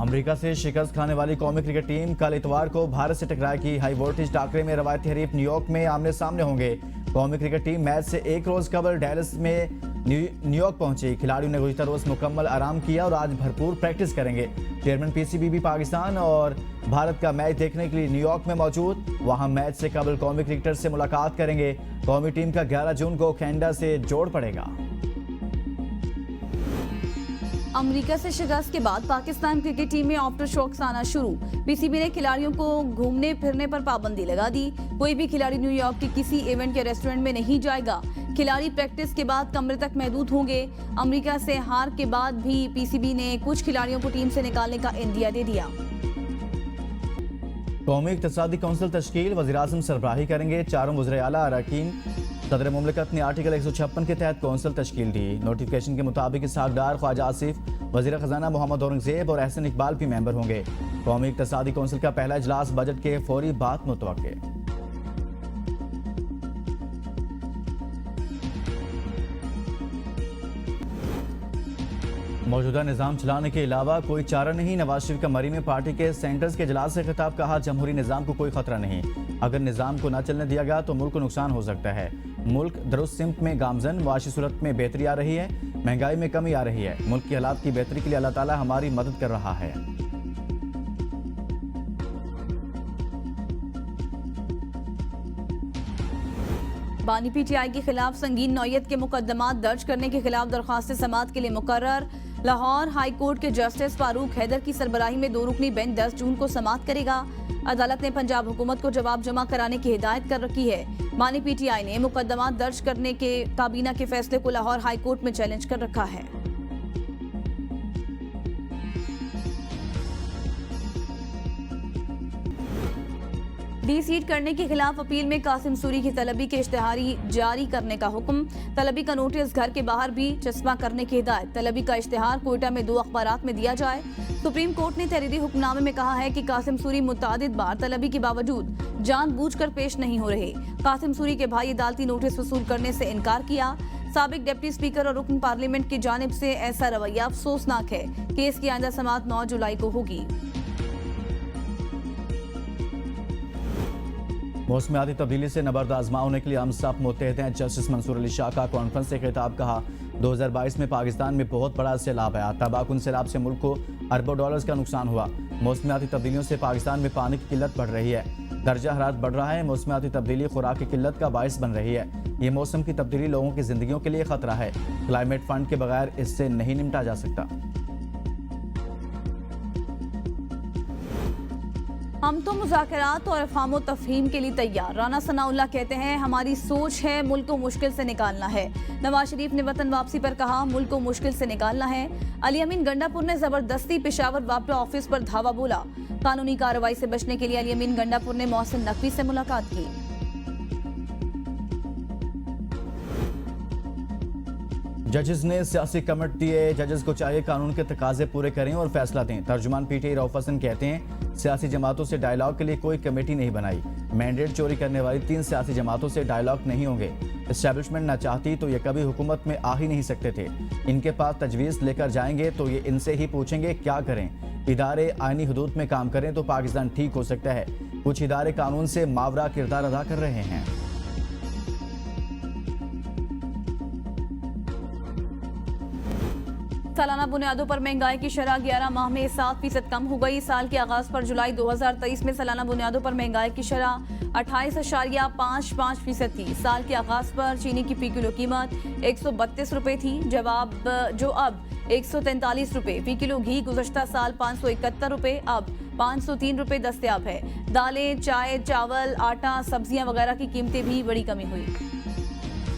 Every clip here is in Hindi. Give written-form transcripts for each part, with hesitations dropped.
अमेरिका से शिकस्त खाने वाली कौमी क्रिकेट टीम कल इतवार को भारत से टकराएगी। हाई वोल्टेज टाकरे में रवायती हरीफ न्यूयॉर्क में आमने सामने होंगे। कौमी क्रिकेट टीम मैच से एक रोज कबल डैलस में न्यूयॉर्क पहुंची। खिलाड़ियों ने गुज़िश्ता रोज मुकम्मल आराम किया और आज भरपूर प्रैक्टिस करेंगे। चेयरमैन पीसीबी भी पाकिस्तान और भारत का मैच देखने के लिए न्यूयॉर्क में मौजूद। वहां मैच से कबल कौमी क्रिकेटर से मुलाकात करेंगे। कौमी टीम का 11 जून को कनाडा से जोड़ पड़ेगा। अमेरिका से शिकस्त के बाद पाकिस्तान क्रिकेट टीम में आफ्टर शॉक्स आना शुरू। पीसीबी ने खिलाड़ियों को घूमने फिरने पर पाबंदी लगा दी। कोई भी खिलाड़ी न्यूयॉर्क के किसी इवेंट या रेस्टोरेंट में नहीं जाएगा। खिलाड़ी प्रैक्टिस के बाद कमरे तक महदूद होंगे। अमेरिका से हार के बाद भी पीसीबी ने कुछ खिलाड़ियों को टीम से निकालने का इंदिया दे दिया। कौमी इक़्तिसादी कौंसिल तश्कील वज़ीर-ए-आज़म सरबराही करेंगे। चारों वज़ीर आला अरकान सदर मुमलिकत ने आर्टिकल 156 के तहत कौंसिल तश्कील दी। नोटिफिकेशन के मुताबिक इसहाक डार, ख्वाजा आसिफ, वज़ीर खजाना मोहम्मद औरंगजेब और एहसन इकबाल भी मेंबर होंगे। कौमी इक़्तिसादी कौंसिल का पहला इजलास बजट के फौरी बाद मुतवक्के। मौजूदा निज़ाम चलाने के अलावा कोई चारा नहीं। नवाज शरीफ का मरी में पार्टी के सेंटर्स के इजलास से खिताब। कहा, जमहूरी निज़ाम को कोई खतरा नहीं। अगर निज़ाम को न चलने दिया गया तो मुल्क को नुकसान हो सकता है। मुल्क दुरुस्त सिमत में गामजन, मुआशी सूरत में बेहतरी आ रही है, महंगाई में कमी आ रही है। मुल्क की हालात की बेहतरी के लिए अल्लाह ताला हमारी मदद कर रहा है। बानी पीटीआई के खिलाफ संगीन नौयत के मुकदमात दर्ज करने के खिलाफ दरख्वास्त समाअत के लिए मुकर्रर। लाहौर हाई कोर्ट के जस्टिस फारूक हैदर की सरबराही में 2 रुकनी बेंच 10 जून को समाअत करेगा। अदालत ने पंजाब हुकूमत को जवाब जमा कराने की हिदायत कर रखी है। बानी पीटीआई ने मुकदमात दर्ज करने के काबीना के फैसले को लाहौर हाई कोर्ट में चैलेंज कर रखा है। डी सीट करने के खिलाफ अपील में कासिम सूरी की तलबी के इश्तिहारी जारी करने का हुक्म। तलबी का नोटिस घर के बाहर भी चस्पा करने की हिदायत। तलबी का इश्तिहार कोयटा में 2 अखबारात में दिया जाए। सुप्रीम कोर्ट ने तहरीरी हुक्मनामे में कहा है कि कासिम सूरी मुतादिद बार तलबी के बावजूद जानबूझकर पेश नहीं हो रहे। कासिम सूरी के भाई अदालती नोटिस वसूल करने से इनकार किया। साबिक डिप्टी स्पीकर और रुकन पार्लियामेंट की जानिब से ऐसा रवैया अफसोसनाक है। केस की आइंदा समाअत 9 जुलाई को होगी। मौसमियाती तब्दीली से नबर्द आजमा होने के लिए हम सब मुत्तहद हैं। जस्टिस मंसूर अली शाह का कॉन्फ्रेंस से खिताब। कहा, 2022 में पाकिस्तान में बहुत बड़ा सैलाब आया। तबाहकुन सैलाब से मुल्क को अरबों डॉलर्स का नुकसान हुआ। मौसमियाती तब्दीलियों से पाकिस्तान में पानी की किल्लत बढ़ रही है। दर्जा हरारत बढ़ रहा है। मौसमियाती तब्दीली खुराक की किल्लत का बायस बन रही है। ये मौसम की तब्दीली लोगों की जिंदगियों के लिए खतरा है। क्लाइमेट फंड के बगैर इससे नहीं निपटा जा सकता। हम तो मुज़ाकरात और अफ़हाम तफ़हीम के लिए तैयार। राना सनाउल्लाह कहते हैं, हमारी सोच है मुल्क को मुश्किल से निकालना है। नवाज शरीफ ने वतन वापसी पर कहा, मुल्क को मुश्किल से निकालना है। अली अमीन गंडापुर ने जबरदस्ती पेशावर वापरा ऑफिस पर धावा बोला। कानूनी कार्रवाई से बचने के लिए अली अमीन गंडापुर ने मोहसिन नकवी से मुलाकात की। जजेस ने सियासी कमेंट दिए। जजेस को चाहिए कानून के तकाजे पूरे करें और फैसला दें। तर्जुमान पीटीआई रऊफ हसन कहते हैं, सियासी जमातों से डायलॉग के लिए कोई कमेटी नहीं बनाई। मैंडेट चोरी करने वाली 3 सियासी जमातों से डायलॉग नहीं होंगे। एस्टैब्लिशमेंट न चाहती तो ये कभी हुकूमत में आ ही नहीं सकते थे। इनके पास तजवीज़ लेकर जाएंगे तो ये इनसे ही पूछेंगे क्या करें। इदारे आईनी हदूद में काम करें तो पाकिस्तान ठीक हो सकता है। कुछ इदारे कानून से मावरा किरदार अदा कर रहे हैं। सालाना बुनियादों पर महंगाई की शरह 11 माह में 7% कम हो गई। साल के आगाज पर जुलाई 2023 में सालाना बुनियादों पर महंगाई की शरह 28.55% थी। साल के आगाज पर चीनी की फी किलो कीमत 132 रुपए थी, जो अब 143 रुपए। फी किलो घी गुज़श्ता साल 571 रुपए, अब 503 रुपए दस्तयाब है। दालें, चाय, चावल, आटा, सब्जियां वगैरह की कीमतें भी बड़ी कमी हुई।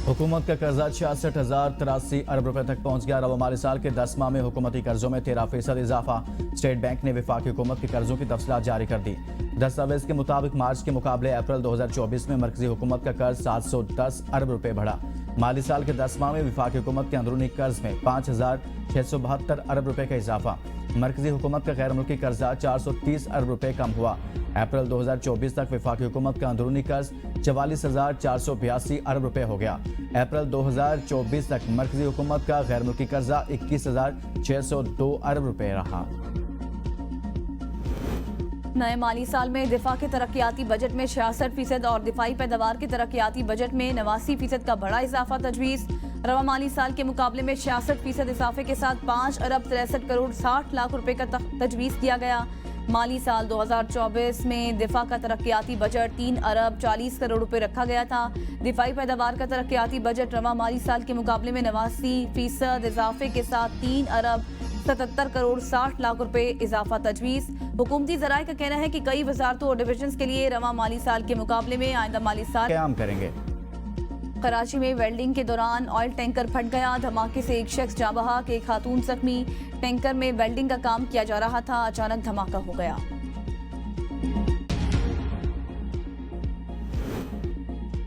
हुकूमत का कर्जा 66,083 अरब रुपए तक पहुंच गया। रवा माली साल के 10 माह में हुकूमती कर्जों में 13% इजाफा। स्टेट बैंक ने वफाकी हुकूमत के कर्जों की तफसीलात जारी कर दी। दस्तावेज के मुताबिक मार्च के मुकाबले अप्रैल 2024 में मरकजी हुकूमत का कर्ज 710 अरब रुपए बढ़ा। माली साल के 10 माह में वफाकी हुकूमत के अंदरूनी कर्ज में 5,672 अरब रुपए का इजाफा। मरकजी हुकूमत का गैर मुल्की कर्जा 430 अरब रुपए कम हुआ। अप्रैल 2024 तक वफाकी हुकूमत का अंदरूनी कर्ज 44,482 अरब रुपए हो गया। अप्रैल 2024 तक मरकजी हुकूमत का गैर मुल्की कर्जा 21,602 अरब रुपए रहा। नए माली साल में दिफा के तरक्याती बजट में 66% और दिफाई पैदावार के तरक्याती बजट में 89% का बड़ा इजाफा तजवीज़। रवा माली साल के मुकाबले में 66% इजाफे के साथ 5 अरब 63 करोड़ 60 लाख रुपए का तजवीज़ किया गया। माली साल 2024 में दिफा का तरक्याती बजट 3 अरब 40 करोड़ रुपए रखा गया था। दिफाई पैदावार का तरक्याती बजट रवा माली साल के मुकाबले में 89% इजाफे के साथ 3 अरब 77 करोड़ 60 लाख रुपए इजाफा तजवीज़। हुकूमती ज़राए का कहना है कि कई वजारतों और डिविजन्स के लिए रवा माली साल के मुकाबले में आइंदा माली साल क़याम करेंगे। कराची में वेल्डिंग के दौरान ऑयल टैंकर फट गया। धमाके से एक शख्स जाँ बहक, एक खातून जख्मी। टैंकर में वेल्डिंग का काम किया जा रहा था, अचानक धमाका हो गया।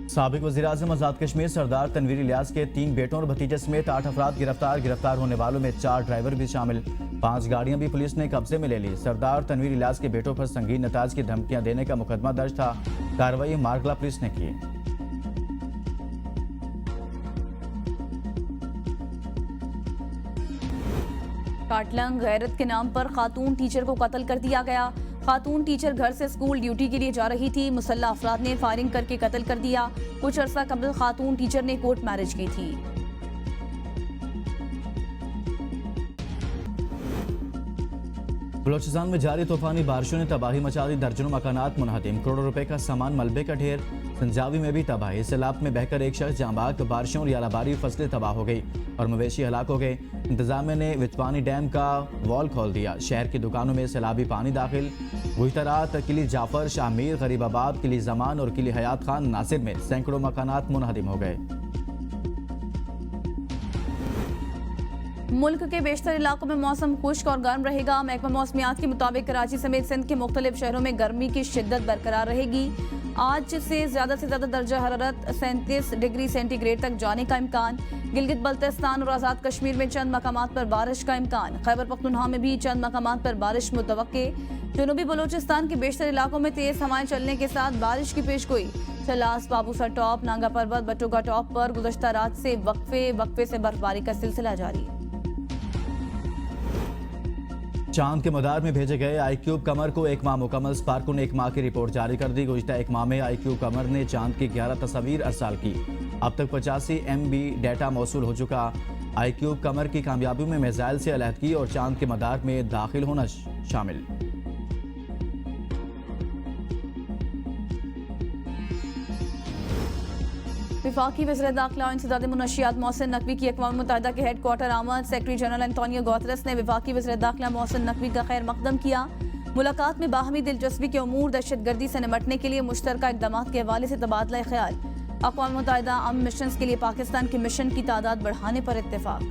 साबिक वज़ीर-ए-आज़म आज़ाद कश्मीर सरदार तनवीर इलियास के 3 बेटों और भतीजे समेत 8 अफराद गिरफ्तार होने वालों में 4 ड्राइवर भी शामिल। 5 गाड़ियां भी पुलिस ने कब्जे में ले ली। सरदार तनवीर इलियास के बेटों पर संगीन नताज की धमकियां देने का मुकदमा दर्ज था। कार्रवाई मारगला पुलिस ने की। काटलंग गैरत के नाम पर खातून टीचर को कत्ल कर दिया गया। खातून टीचर घर से स्कूल ड्यूटी के लिए जा रही थी, मुसल्ला अफराद ने फायरिंग करके कत्ल कर दिया। कुछ अरसा कबल खातून टीचर ने कोर्ट मैरिज की थी। बलोचिस्तान में जारी तूफानी बारिशों ने तबाही मचा दी। दर्जनों मकानात मुनहदिम, करोड़ों रुपए का सामान मलबे का ढेर। संजावी में भी तबाही, सैलाब में बहकर एक शख्स जाँ बहक। बारिशों और यालाबारी फसलें तबाह हो गई और मवेशी हलाक हो गए। इंतजामिया ने वितवानी डैम का वॉल खोल दिया। शहर की दुकानों में सैलाबी पानी दाखिल। गुजरात किली जाफर, शाहमीर, गरीबाबाद, किली जमान और किली हयात खान नासिर में सैकड़ों मकानात मुनहदिम हो गए। मुल्क के बेशतर इलाकों में मौसम खुश्क और गर्म रहेगा। महकमा मौसमियात के मुताबिक कराची समेत सिंध के मुख्तलिफ शहरों में गर्मी की शिद्दत बरकरार रहेगी। आज से ज्यादा दर्जा हरारत 37 डिग्री सेंटीग्रेड तक जाने का इम्कान। गिलगित बल्तिस्तान और आज़ाद कश्मीर में चंद मकामात पर बारिश का इम्कान। खैबर पख्तूनख्वा में भी चंद मकामात पर बारिश मुतवक्के। जनूबी बलोचिस्तान के बेशतर इलाकों में तेज हवाएं चलने के साथ बारिश की पेशगोई। चलास, बाबूसर टॉप, नांगा पर्वत, बटुगा टॉप पर गुज़श्ता रात से वक्फे से बर्फबारी का सिलसिला जारी। चांद के मदार में भेजे गए आईक्यूब कमर को 1 माह मुकम्मल। स्पार्को ने 1 माह की रिपोर्ट जारी कर दी। गुज़श्ता 1 माह में आईक्यूब कमर ने चांद की 11 तस्वीर अरसाल की। अब तक 85 MB डेटा मौसूल हो चुका। आईक्यूब कमर की कामयाबी में मिसाइल से अलहदगी और चांद के मदार में दाखिल होना शामिल। वफाकी वज़ीर दाखिला और इंसदाद मुनशियात मोहसिन नकवी की अक़वाम मुत्तहिदा के हेड क्वार्टर आमद। सेक्रेटरी जनरल एंटोनियो गुतेरेस ने वफाकी वज़ीर दाखिला मोहसिन नकवी का खैर मकदम किया। मुलाकात में बाहमी दिलचस्पी के उमूर, दहशतगर्दी से निमटने के लिए मुश्तरका इक़दामात के हवाले से तबादला ख्याल। अक़वाम मुत्तहिदा अमन मिशन के लिए पाकिस्तान के मिशन की तादाद बढ़ाने पर इत्तेफाक।